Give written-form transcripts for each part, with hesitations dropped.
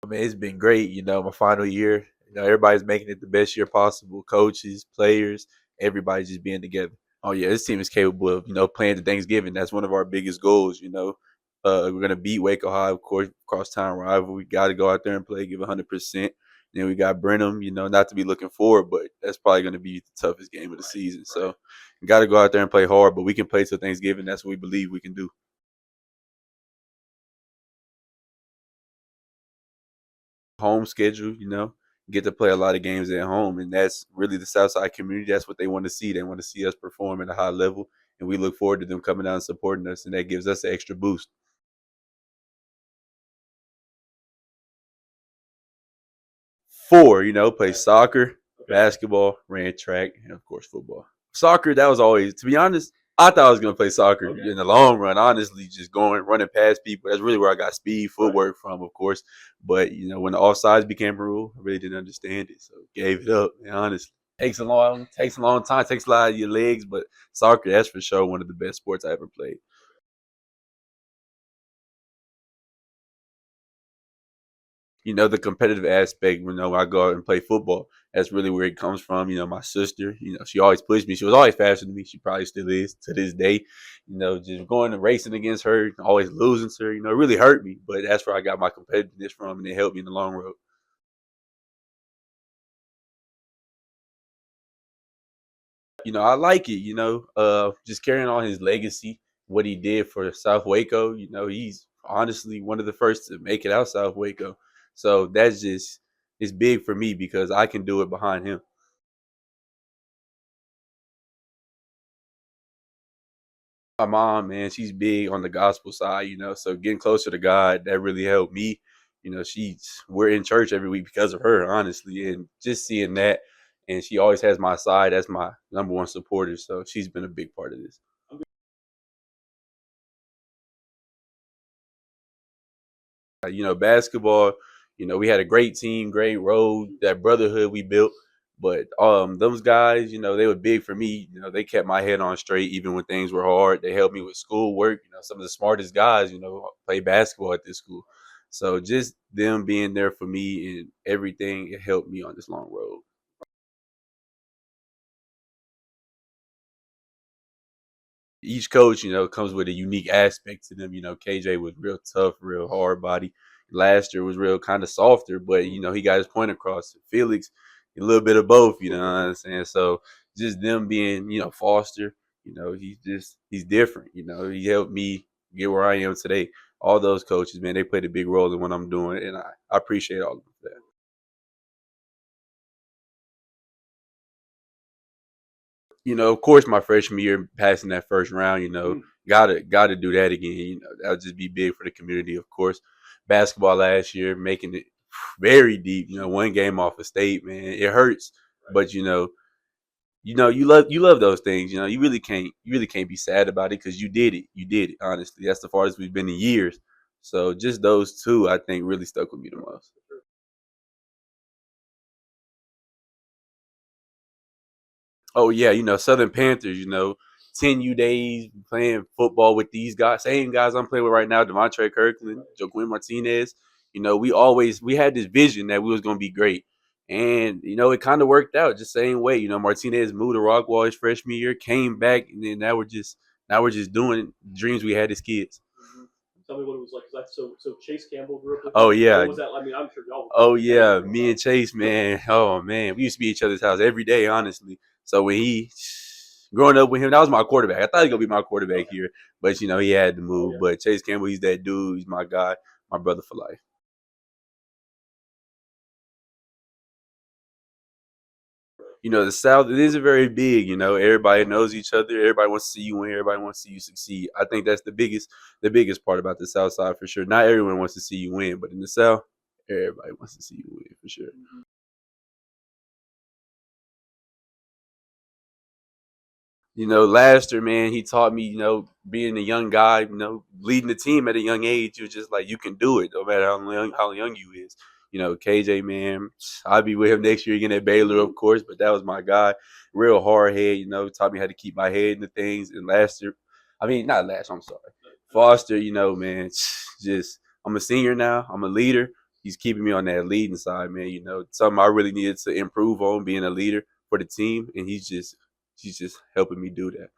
I mean, it's been great. My final year. Everybody's making it the best year possible. Coaches, players, everybody just being together. Oh yeah, this team is capable of playing to Thanksgiving. That's one of our biggest goals. We're gonna beat Waco High, of course, cross town rival. We got to go out there and play, give 100%. Then we got Brenham. Not to be looking forward, but that's probably gonna be the toughest game of the season. So, we got to go out there and play hard. But we can play till Thanksgiving. That's what we believe we can do. Home schedule, get to play a lot of games at home. And that's really the Southside community. That's what they want to see. They want to see us perform at a high level. And we look forward to them coming down and supporting us. And that gives us an extra boost. Four, play soccer, basketball, ran track, and of course football. Soccer, that was always, to be honest, I thought I was gonna play soccer in the long run. Honestly, just running past people. That's really where I got speed, footwork from, of course. But when the offsides became a rule, I really didn't understand it, so gave it up. Man, honestly, takes a long time, takes a lot of your legs. But soccer, that's for sure one of the best sports I ever played. The competitive aspect, I go out and play football, that's really where it comes from. My sister, she always pushed me. She was always faster than me. She probably still is to this day. Just going and racing against her, always losing to her, it really hurt me. But that's where I got my competitiveness from, and it helped me in the long road. I like it, just carrying on his legacy, what he did for South Waco. He's honestly one of the first to make it out South Waco. So that's just it's big for me because I can do it behind him. My mom, man, she's big on the gospel side, so getting closer to God, that really helped me. We're in church every week because of her, honestly, and just seeing that, and she always has my side as my number one supporter, so she's been a big part of this. Basketball, we had a great team, great road, that brotherhood we built. But those guys, they were big for me. They kept my head on straight even when things were hard. They helped me with schoolwork. Some of the smartest guys, play basketball at this school. So just them being there for me and everything, it helped me on this long road. Each coach, comes with a unique aspect to them. KJ was real tough, real hard body. Last year was real kind of softer, but he got his point across. Felix, a little bit of both. You know what I'm saying? So just them being, Foster, he's different. He helped me get where I am today. All those coaches, man, they played a big role in what I'm doing, and I appreciate all of that. Of course, my freshman year passing that first round, gotta do that again. That'll just be big for the community. Of course, basketball last year, making it very deep. One game off of state, man, it hurts, but you love those things. You really can't be sad about it because you did it. You did it. Honestly, that's the farthest we've been in years. So just those two, I think, really stuck with me the most. Oh yeah, Southern Panthers, 10U days playing football with these guys, same guys I'm playing with right now, Devontre Kirkland, Joaquin Martinez. We had this vision that we was gonna be great. And it kind of worked out just same way. Martinez moved to Rockwall his freshman year, came back, and then now we're just doing dreams we had as kids. Tell me what it was like. So Chase Campbell grew up with. Oh yeah. What was that? I mean, I'm sure y'all. Oh yeah, me and Chase, man. Oh man, we used to be at each other's house every day, honestly. So when he growing up with him, that was my quarterback. I thought he was gonna be my quarterback here, but he had to move. But Chase Campbell, he's that dude. He's my guy, my brother for life. The South, it isn't very big. Everybody knows each other. Everybody wants to see you win. Everybody wants to see you succeed. I think that's the biggest part about the South Side for sure. Not everyone wants to see you win, but in the South, everybody wants to see you win for sure. Last year, man, he taught me, being a young guy, leading the team at a young age. You're just like, you can do it, no matter how young you is. KJ, man, I'll be with him next year again at Baylor, of course, but that was my guy. Real hard head, taught me how to keep my head into things. And last year, I mean, not last, I'm sorry. Foster, man, just I'm a senior now. I'm a leader. he's keeping me on that leading side, man. You know, something I really needed to improve on, being a leader for the team, and he's just helping me do that.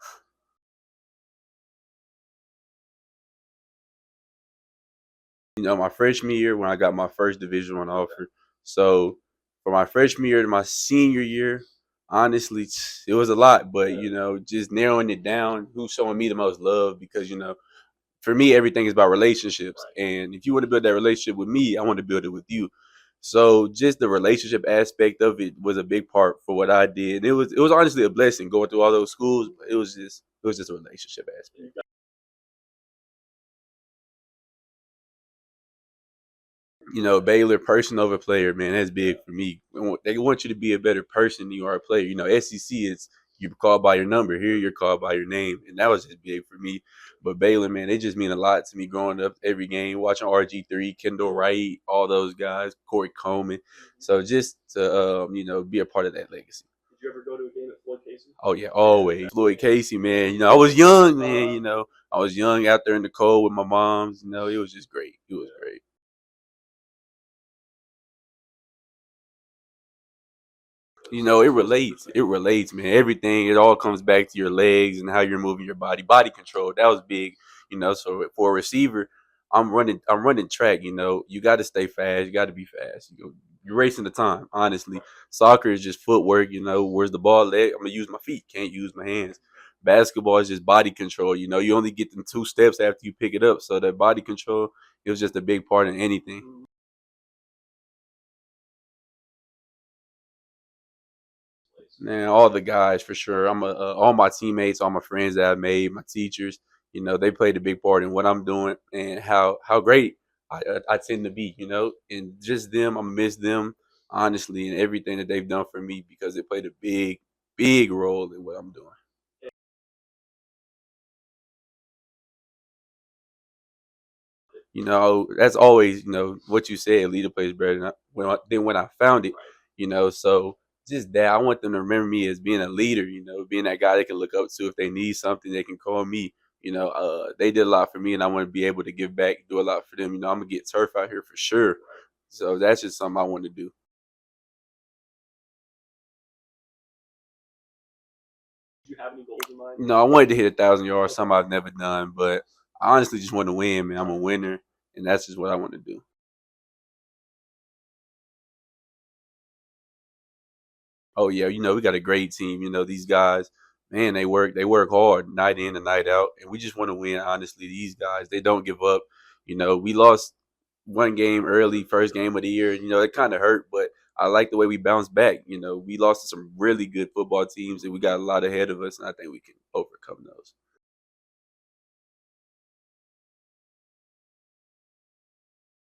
You know, my freshman year when I got my first Division One offer. So for my freshman year to my senior year, honestly, it was a lot. But you know, just narrowing it down, who's showing me the most love? Because you know, for me, everything is about relationships. And if you want to build that relationship with me, I want to build it with you. So just the relationship aspect of it was a big part for what I did. It was honestly a blessing going through all those schools. But it was just a relationship aspect. You know, Baylor, person over player, man, that's big for me. They want you to be a better person than you are a player. You know, SEC is you're called by your number. Here, you're called by your name, and that was just big for me. But Baylor, man, they just mean a lot to me growing up every game, watching RG3, Kendall Wright, all those guys, Corey Coleman. So just to you know, be a part of that legacy. Did you ever go to a game at Floyd Casey? Oh yeah, always. Floyd Casey, man. You know, I was young, man. You know, I was young out there in the cold with my moms. You know, it was just great. It was great. You know, it relates. It relates, man. Everything, it all comes back to your legs and how you're moving your body. Body control, that was big, you know. So for a receiver, I'm running track, you know. You gotta stay fast, you gotta be fast. You're racing the time, honestly. Soccer is just footwork, you know, where's the ball leg? I'm gonna use my feet, can't use my hands. Basketball is just body control, you know, you only get them 2 steps after you pick it up. So that body control, it was just a big part in anything. Man, all the guys for sure. All my teammates, all my friends that I've made, my teachers. You know, they played a big part in what I'm doing and how great I tend to be. You know, and just them, I miss them honestly, and everything that they've done for me because they played a big role in what I'm doing. You know, that's always, you know, what you said, leader plays better than when I found it, you know. So just that I want them to remember me as being a leader, you know, being that guy they can look up to if they need something, they can call me. You know, they did a lot for me and I want to be able to give back, do a lot for them. You know, I'm gonna get turf out here for sure. So that's just something I want to do. You know, I wanted to hit 1,000 yards, something I've never done, but I honestly just want to win, man. I'm a winner, and that's just what I want to do. Oh yeah, you know, we got a great team. You know, these guys, man, they work hard night in and night out, and we just want to win. Honestly, these guys, they don't give up. You know, we lost one game early, first game of the year. You know, it kind of hurt, but I like the way we bounced back. You know, we lost to some really good football teams, and we got a lot ahead of us, and I think we can overcome those.